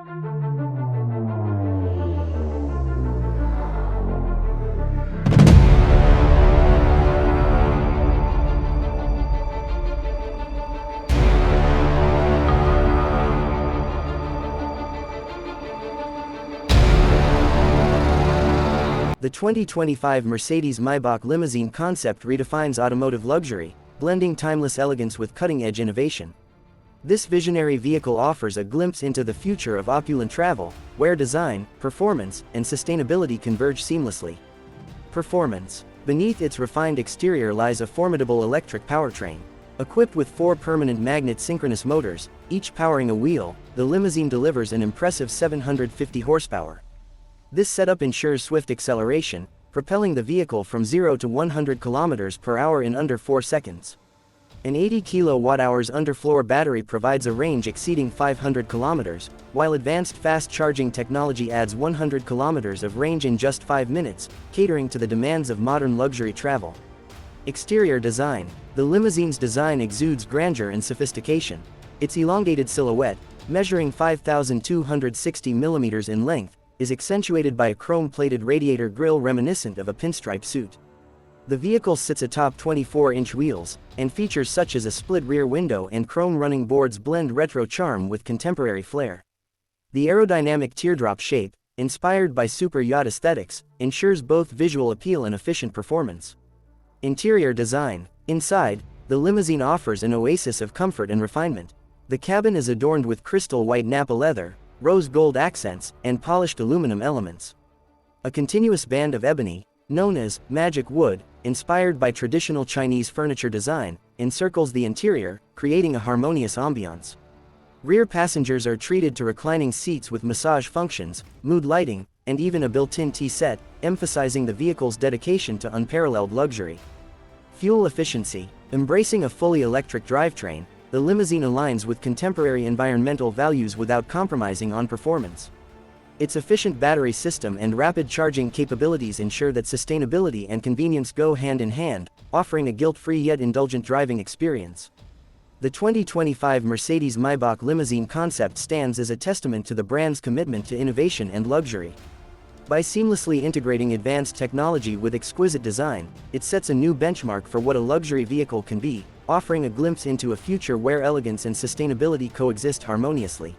The 2025 Mercedes-Maybach Limousine Concept redefines automotive luxury, blending timeless elegance with cutting-edge innovation. This visionary vehicle offers a glimpse into the future of opulent travel, where design, performance, and sustainability converge seamlessly. Performance. Beneath its refined exterior lies a formidable electric powertrain. Equipped with 4 permanent magnet synchronous motors, each powering a wheel, the limousine delivers an impressive 750 horsepower. This setup ensures swift acceleration, propelling the vehicle from 0 to 100 km per hour in under 4 seconds. An 80 kWh underfloor battery provides a range exceeding 500 km, while advanced fast charging technology adds 100 km of range in just 5 minutes, catering to the demands of modern luxury travel. Exterior design. The limousine's design exudes grandeur and sophistication. Its elongated silhouette, measuring 5,260 mm in length, is accentuated by a chrome-plated radiator grille reminiscent of a pinstripe suit. The vehicle sits atop 24-inch wheels, and features such as a split rear window and chrome running boards blend retro charm with contemporary flair. The aerodynamic teardrop shape, inspired by super yacht aesthetics, ensures both visual appeal and efficient performance. Interior design. Inside, the limousine offers an oasis of comfort and refinement. The cabin is adorned with crystal white Napa leather, rose gold accents, and polished aluminum elements. A continuous band of ebony, known as magic wood, inspired by traditional Chinese furniture design, encircles the interior, creating a harmonious ambiance. Rear passengers are treated to reclining seats with massage functions, mood lighting, and even a built-in tea set, emphasizing the vehicle's dedication to unparalleled luxury. Fuel efficiency. Embracing a fully electric drivetrain, the limousine aligns with contemporary environmental values without compromising on performance. Its efficient battery system and rapid charging capabilities ensure that sustainability and convenience go hand in hand, offering a guilt-free yet indulgent driving experience. The 2025 Mercedes-Maybach Limousine Concept stands as a testament to the brand's commitment to innovation and luxury. By seamlessly integrating advanced technology with exquisite design, it sets a new benchmark for what a luxury vehicle can be, offering a glimpse into a future where elegance and sustainability coexist harmoniously.